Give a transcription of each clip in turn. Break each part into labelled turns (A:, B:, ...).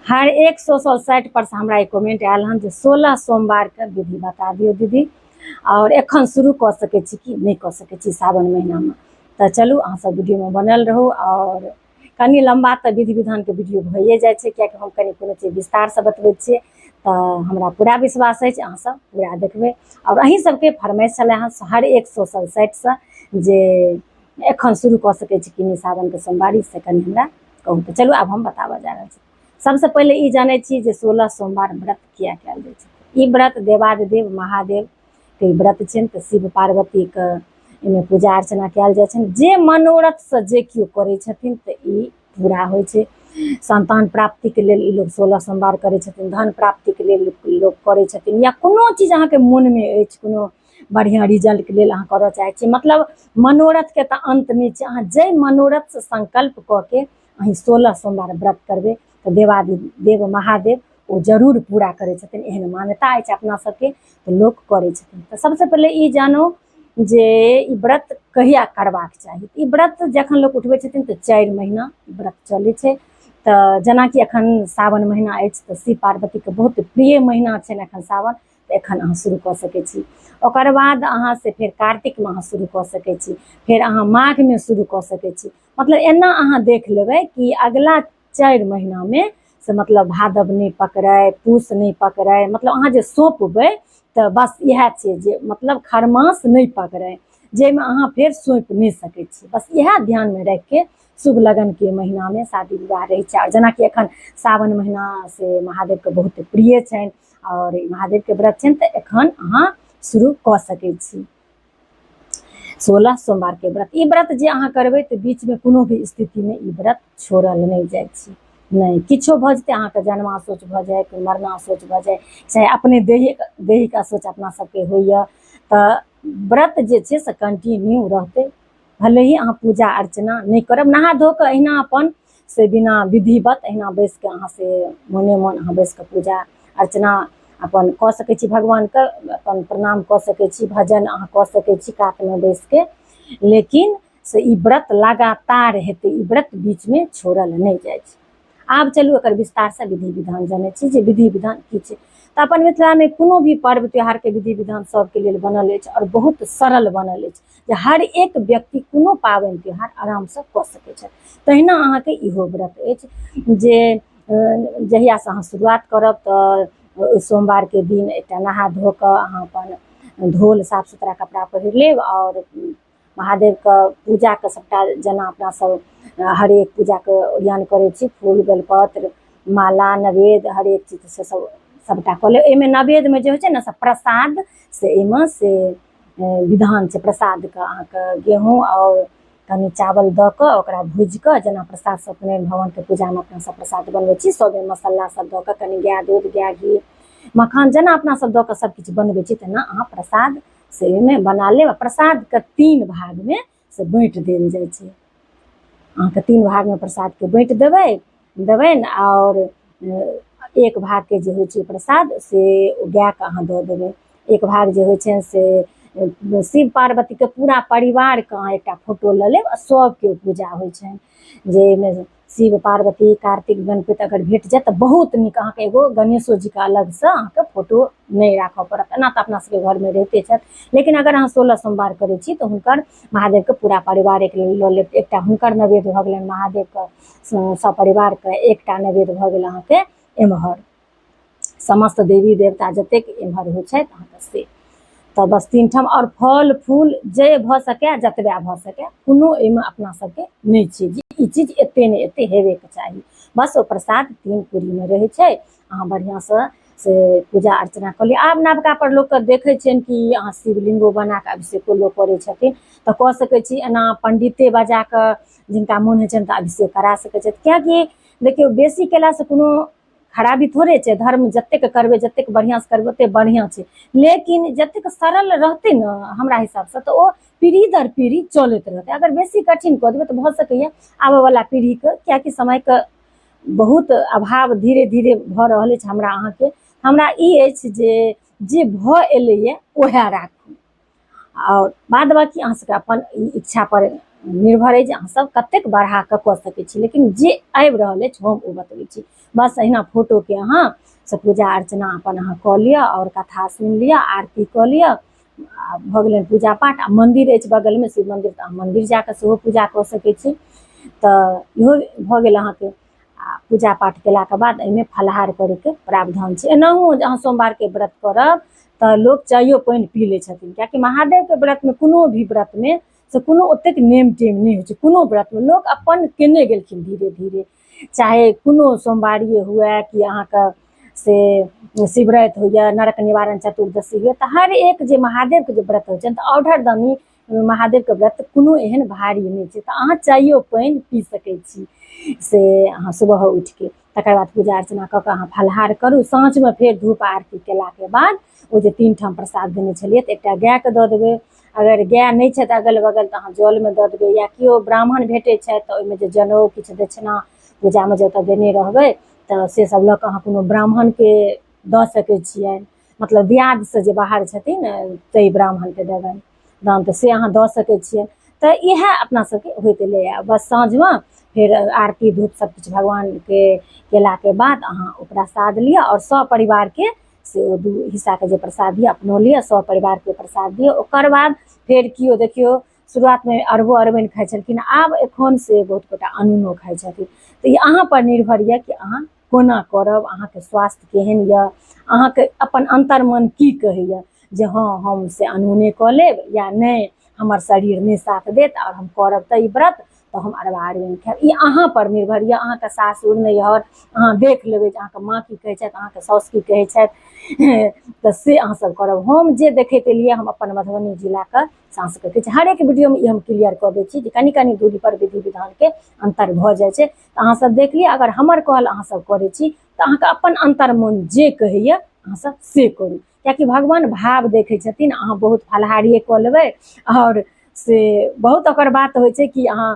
A: हर एक social site पर से हमरा कमेंट आयल हन जे 16 सोमवार के विधि बता दियो दीदी, और एखन शुरू कर सके छी कि नहीं कर सके छी सावन महीना में। तो चलू अहाँ सब वीडियो में बनल रहू। और कनी लंबा तो विधि विधान के वीडियो भइए जाए छै, कियाकि हम कनी कोनो चीज विस्तार से बतबै छियै, तो हमरा पूरा विश्वास है अहाँ सब पूरा देखबै। और अहीं सबके फरमाइश छलै हँ हर एक सोशल साइट से जे एखन शुरू कर सके छी कि नहीं सावन के सोमवारी से, कनी हमरा कहू। तो चलू आब हम बताबऽ जा रहल छी। सबसे पहले ई जानै छी जे 16 सोमवार व्रत किया कयल जाइ छै। ई व्रत देवादिदेव महादेव के व्रत छनि, तो शिव पार्वती के इमे पूजा अर्चना कयल जाइ छनि। जे मनोरथ से जे केओ करै छथिन तऽ ई पूरा होइ छै। संतान प्राप्ति के लेल ई लोग 16 सोमवार करै छथिन, धन प्राप्ति के लेल लोग करै छथिन, या कोनो चीज अहाँके मोन में अछि, कोनो बढ़िया रिजल्ट के लेल अहाँ करऽ चाहै छी, मतलब मनोरथ के तऽ अंत नहीं छै। अहाँ जे मनोरथ से संकल्प कऽ के अहीं 16 सोमवार व्रत करबै तो देवादिदेव महादेव ओ जरूर पूरा करै छथिन। एहन मान्यता अछि अपना सबके, तो लोग करै छथिन। तो सबसे पहले ई जानो जे ई व्रत कहिया करबाक चाही। ई व्रत जखन लोग उठबै छथिन तो 4 महीना व्रत चलै छै। तो जेनाकि एखन सावन महीना अछि, तो शिव पार्वती के बहुत प्रिय महीना छै एखन सावन, तो एखन अहाँ शुरू कऽ सकै छी। ओकर बाद अहाँ से फिर कार्तिक में अहाँ शुरू कऽ सकै छी, फिर अहाँ माघ में शुरू कऽ सकै छी। मतलब एना अहाँ देख लेबै कि अगला 4 महीना में से मतलब भादव नहीं पकड़ै, पूस नहीं पकड़ै, मतलब अहाँ जे सौंपबै तो बस इएह छै जे मतलब खरमास नहीं पकड़ै, जाहिमे अहाँ फिर सौंप नहीं सकै छी। बस इएह ध्यान में राखि के शुभ लगन के महीना में शादी विवाह रहै छै। और जेनाकि एखन सावन महीना से महादेव के बहुत प्रिय छनि और महादेव के व्रत छनि, तो एखन अहाँ शुरू कऽ सकै छी 16 सोमवार के व्रत। ई व्रत जे अहाँ करबै तो बीच में कोनो भी स्थिति में ई व्रत छोड़ल नहीं जाइ छै। नहीं किछो भऽ जेतै, अहाँके जन्मा सोच भऽ जाए, कोई मरना सोच भऽ जाए, चाहे अपने दैहिक सोच अपना सबके होइए, तऽ व्रत जे छै से कंटिन्यू रहतै। भले ही अहाँ पूजा अर्चना नहीं करब, नहा धो कऽ अहिना अपन से बिना विधिवत अहिना बैस के अहाँ से मोने मन अहाँ बैस कऽ पूजा अर्चना अपन कऽ सकै छी, भगवान के अपन प्रणाम कऽ सकै छी, भजन अहाँ कऽ सकै छी कात में बैस के। लेकिन से ई व्रत लगातार हेतै, ई व्रत बीच में छोड़ल नहीं जाइ छै। आब चलू एकर विस्तार से विधि विधान जानै छी जे विधि विधान की छै। तो अपन मिथिला में कोनो भी पर्व त्योहार के विधि विधान सबके लेल बनल अछि और बहुत सरल बनल अछि, जे हर एक व्यक्ति कोनो पाबनि त्योहार आराम से कऽ सकै छथि। तहिना अहाँके इहो व्रत अछि जे जहिया से अहाँ शुरुआत करब तो सोमवार के दिन एकटा नहा धो कऽ अहाँ अपन धोल साफ सुथरा कपड़ा पहिर लेब और महादेव के पूजा के सबटा जेना अपना सब हरेक पूजा के ओरियान करै छी, फूल बेलपत्र माला नवेद हरेक चीज से सब सबटा कऽ लेब। एहिमे नवेद में जे होइ छै ने से प्रसाद से एहिमे से विधान छै। प्रसाद के अहाँके गेहूँ और कनी चावल दऽ कऽ ओकरा भूजि कऽ जेना प्रसाद सत्यनारायण भगवान के पूजा में अपना सब प्रसाद बनबै छी, सब मसाला सब दऽ कऽ कनी गाय दूध गाय घी मखान जेना अपना सब दऽ कऽ सब किछु बनबै छी, तेना अहाँ प्रसाद से एहिमे बना लेब। प्रसाद के 3 भाग में से बाँटि देल जाइ छै। अहाँके 3 भाग में प्रसाद के बाँटि देबै ने, और 1 भाग के जे होइ छै प्रसाद से गाय के अहाँ दऽ देबै। 1 भाग जे होइ छै से शिव पार्वती के पूरा परिवार के अहाँ एकटा फोटो लऽ लेब, सबके पूजा होइ छनि, जाहिमे शिव पार्वती कार्तिक गणपति अगर भेट जाए तऽ बहुत नीक। अहाँके एगो गणेशो जी के अलग से अहाँके फोटो नहीं राखऽ पड़त, एना तऽ अपना सबके घर में रहिते छथि। लेकिन अगर अहाँ 16 सोमवार करै छी तो हुनकर महादेव के पूरा परिवार एक लऽ लेब। एकटा हुनकर नवेद भऽ गेलनि महादेव के सपरिवार के, एकटा नवेद भऽ गेल अहाँके एम्हर समस्त देवी देवता जतेक एम्हर होइ छथि अहाँके से। तो बस 3 ठाम और फल फूल जे भऽ सकै जतबे भऽ सकै, कोनो एहिमे अपना सबके नहीं छै जे ई चीज एते नहीं एते हेबे के चाही। बस ओ प्रसाद 3 पूरी में रहै छै। अहाँ बढ़िया से पूजा अर्चना कऽ लिअ। आब नवका पर लोक के देखै छियनि कि अहाँ शिवलिंगो बना कऽ अभिषेको लोक करै छथिन, तऽ कऽ सकै छी एना पंडिते बजा कऽ जिनका मोन होइ छनि तऽ अभिषेक करा सकै छथि। कियाकि देखियौ बेसी केलासँ कोनो खराबी थोड़े छै, धर्म जतेक करबै जतेक बढ़िआँ से करबै ओतेक बढ़िआँ छै। लेकिन जतेक सरल रहतै ने हमरा हिसाबसँ तऽ ओ पीढ़ी दर पीढ़ी चलैत रहतै। अगर बेसी कठिन कऽ देबै तऽ भऽ सकैए आबऽवला पीढ़ीके, कियाकि समयके बहुत अभाव धीरे धीरे भऽ रहल अछि हमरा अहाँके। हमरा ई अछि जे भऽ एलैए ओएह राखू, और बाद बाकी अहाँ सबके अपन इच्छा पर निर्भर है जे अहाँ सब कतेक बढ़ा कऽ कऽ सकै छी, लेकिन जे आबि रहल अछि हम ओ बतबै छी। बस अहिना फोटोके अहाँ से पूजा अर्चना अपन अहाँ कऽ लिअ आओर कथा सुनि लिअ, आरती कऽ लिअ, आ भऽ गेलनि पूजा पाठ। आ मन्दिर अछि बगलमे शिव मन्दिर, तऽ अहाँ मन्दिर जाकऽ सेहो पूजा कऽ सकै छी। तऽ इहो भऽ गेल अहाँके। आ पूजा पाठ केलाके बाद एहिमे फलाहार करैके प्रावधान छै। एनाहु जे अहाँ सोमवारके व्रत करब तऽ लोक चाइयो पानि पी लै छथिन, कियाकि महादेवके व्रतमे कोनो भी व्रतमे से कोनो ओतेक नेम टेम नहि होइ छै। कोनो व्रतमे लोक अपन केने गेलखिन धीरे धीरे, चाहे कोनो सोमवारिए हुए कि अहाँके से शिवराति होइए, नरक निवारण चतुर्दशी हुए, तऽ हर एक जे महादेवके जे व्रत होइ छनि तऽ औढर दानी महादेवके व्रत कोनो एहन भारी नहि छै। तऽ अहाँ चाइयो पानि पी सकै छी से अहाँ सुबह उठिके। तकर बाद पूजा अर्चना कऽ कऽ अहाँ फलाहार करू। साँझमे फेर धूप आरती केलाके बाद ओ जे 3 ठाम प्रसाद देने छलिए तऽ एकटा गायके दऽ देबै। अगर गाय नहि छै तऽ अगल बगल तऽ अहाँ जलमे दऽ देबै, या केओ ब्राह्मण भेटै छथि तऽ ओहिमे जे जनउ किछु दक्षिणा पूजामे जतऽ देने रहबै तऽ से सब लऽ कऽ अहाँ कोनो ब्राह्मणके दऽ सकै छियनि, मतलब दियादसँ जे बाहर छथिन ताहि ब्राह्मणके देबनि दान, तऽ से अहाँ दऽ सकै छियनि। तऽ इएह अपना सबके होइत एलैए। बस साँझमे फेर आरती धूप सबकिछु भगवानके केलाके बाद अहाँ ओ प्रसाद लिअ आओर सब परिवारके से ओ 2 हिस्साके जे प्रसाद दिअ अपनो लिअ, सब परिवारके प्रसाद दिअ। ओकर बाद फेर केओ देखियौ शुरुआतमे अरबो अरबाइन खाइ छलखिन, आब एखन से बहुत गोटा अनूनो खाइ छथिन। तऽ ई अहाँपर निर्भर यऽ कि अहाँ कोना करब, अहाँके स्वास्थ्य केहन यऽ, अहाँके अपन अन्तर्मन की कहैए जे हँ हम से अनूने कऽ लेब, या नहि हमर शरीर नहि साथ देत आओर हम करब तऽ ई व्रत तऽ हम अरबा अरबाइन खायब। ई अहाँपर निर्भर यऽ, अहाँके सासुर नैहर अहाँ देख लेबै जे अहाँके माँ की कहै छथि, अहाँके साउस की कहै छथि, तऽ से अहाँसब करब। हम जे देखैत एलियै हम अपन मधुबनी जिलाके सांस्कृतिक कहै छी, हर एक वीडियोमे ई हम क्लियर कऽ दै छी जे कनि कनि दूरीपर विधि विधानके अन्तर भऽ जाइ छै। तऽ अहाँसब देख लिअ, अगर हमर कहल अहाँसब करै छी तऽ अहाँके अपन अन्तर्मन जे कहैए अहाँसब से करू, किएकि भगवान भाव देखै छथिन। अहाँ बहुत फलाहारिए कऽ लेबै आओर से बहुत ओकर बात होइ छै कि अहाँ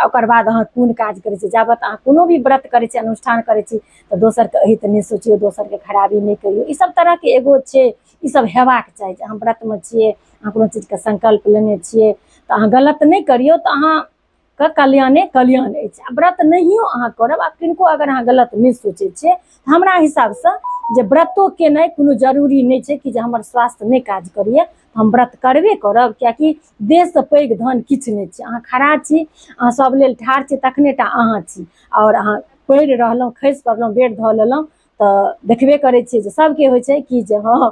A: ओकर बाद अहाँ कोन काज करै छी। जाबत अहाँ कोनो भी व्रत करै छी, अनुष्ठान करै छी, तऽ दोसरके अहित नहि सोचियौ, दोसरके खराबी नहि करियौ। ई सब तरहके एगो छै, ई सब हेबाक चाही। जे अहाँ व्रतमे छियै, अहाँ कोनो चीजके संकल्प लेने छियै तऽ अहाँ गलत नहि करियौ, तऽ अहाँके कल्याणे कल्याण अछि। आ व्रत नहियो अहाँ करब, आ किनको अगर अहाँ गलत नहि सोचै छियै, हमरा हिसाबसँ जे व्रतो केनाइ कोनो जरूरी नहि छै कि जे हमर स्वास्थ्य नहि काज करैए हम व्रत करबे करब, किएकि देहसँ पैघ धन किछु नहि छै। अहाँ खड़ा छी, अहाँ सब लेल ठाढ़ छी, तखने टा अहाँ छी। आओर अहाँ पड़ि रहलहुँ, खसि पड़लहुँ, बेड धऽ लेलहुँ तऽ देखबे करै छियै जे सबके होइ छै कि जे हँ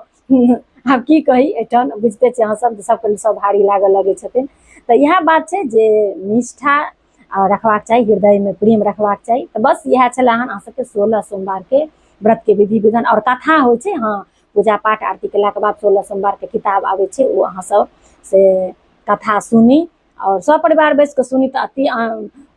A: आब की कही, एहिठाम बुझिते छियै अहाँ सब सबके सब भारी लागऽ लगै छथिन। तऽ इएह बात छै जे निष्ठा रखबाक चाही, हृदयमे प्रेम रखबाक चाही। तऽ बस इएह छलै हन अहाँ सबके 16 सोमवारके व्रतके विधि विधान। आओर कथा होइ छै, हाँ पूजा पाठ आरती केलाके बाद 16 सोमवारके किताब आबै छै, ओ अहाँसब से कथा सुनी आओर सब परिवार बैसि कऽ सुनी तऽ अति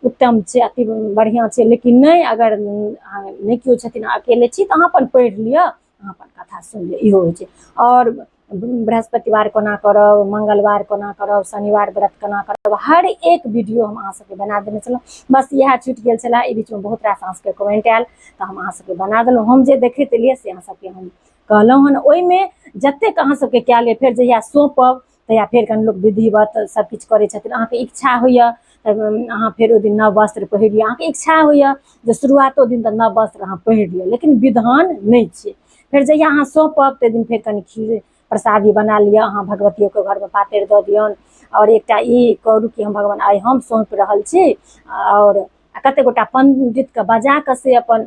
A: उत्तम छै, अति बढ़िआँ छै। लेकिन नहि अगर नहि केओ छथिन, अकेले छी, तऽ अहाँ अपन पढ़ि लिअ, अहाँ अपन कथा सुनि लिअ, इहो होइ छै। आओर बृहस्पतिवार कोना करब, मंगलवार कोना करब, शनिवार व्रत कोना करब, हर एक वीडियो हम अहाँ सबके बना देने छलहुँ। बस इएह छुटि गेल छलै, एहि बीचमे बहुत रास अहाँ सबके कमेंट आयल तऽ हम अहाँ सबके बना देलहुँ। हम जे देखैत एलियै से अहाँ सबके हम कहलहुँ हन। ओहिमे जतेक अहाँ सबके कयल यऽ, फेर जहिया सौंपब तहिया फेर कनि लोक विधिवत सबकिछु करै छथिन। अहाँके इच्छा होइए तऽ अहाँ फेर ओहि दिन नव वस्त्र पहिर लिअ, अहाँके इच्छा होइए जे शुरुआतो दिन तऽ नव वस्त्र अहाँ पहिर लिअ, लेकिन विधान नहि छै। फेर जहिया अहाँ सौंपब ताहि दिन फेर कनि खीर प्रसादी बना लिअ, अहाँ भगवतियोके घरमे पातरि दऽ दियौन। आओर एकटा ई करू कि हम भगवान आइ हम सौंपि रहल छी, आओर कतेक गोटा पण्डितके बजा कऽ से अपन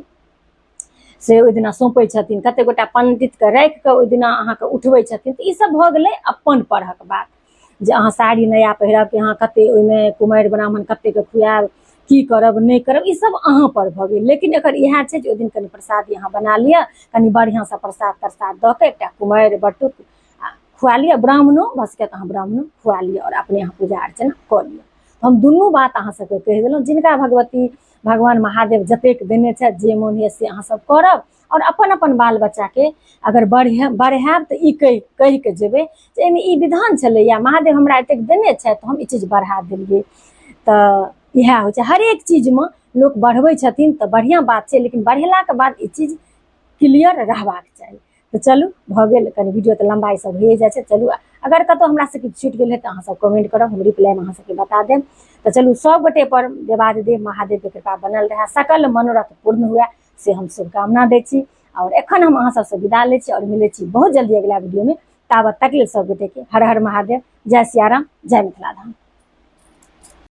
A: से ओहि दिना सौंपै छथिन, कतेक गोटा पण्डितके राखि कऽ ओहि दिना अहाँके उठबै छथिन। तऽ ईसब भऽ गेलै अपन परहक बात, जे अहाँ साड़ी नया पहिरब कि अहाँ कतेक ओहिमे कुमारि ब्राह्मण कतेकके खुआएब, की करब नहि करब, ई सब अहाँ पर भऽ गेल। लेकिन एकर इएह छै जे ओहि दिन कनि प्रसादी अहाँ बना लिअ, कनि बढ़िआँसँ प्रसाद तरसाद दऽ कऽ एकटा कुमारि बटुक खुआ लिअ, ब्राह्मणो भऽ सकै तऽ अहाँ ब्राह्मणो खुआ लिअ, आओर अपने अहाँ पूजा अर्चना कऽ लिअ। हम दुनू बात अहाँ सबके कहि देलहुँ। जिनका भगवती भगवान महादेव जतेक देने छथि, जे मोन होइए से अहाँसब करब। आओर अपन अपन बाल बच्चाके अगर बढ़ाएब तऽ ई कहि कऽ जेबै जे एहिमे ई विधान छलैए, महादेव हमरा एतेक देने छथि तऽ हम ई चीज बढ़ा देलिए। तऽ इएह होइ छै, हरेक चीजमे लोक बढ़बै छथिन तऽ बढ़िआँ बात छै, लेकिन बढ़ेलाके बाद ई चीज क्लियर रहबाक चाही। तऽ चलू भऽ गेल, कनि वीडियो तऽ लम्बाइ सब भए जाइ छै। चलू अगर कतौ हमरा से किछु छूटि गेल है तो अहाँ सब कमेंट करब, हम रिप्लाई में अहाँ सबके बता देब। तो चलू सब गोटे पर देवादिदेव महादेव के कृपा बनल रहे, सकल मनोरथ पूर्ण हुए से हम शुभकामना दै छी। और एखन हम अहाँ सबसे विदा लै छी और मिलै छी बहुत जल्दी अगला वीडियो में। ताबत तक लेल सब गोटे के हर हर महादेव, जय सिया राम, जय मिथिला धाम।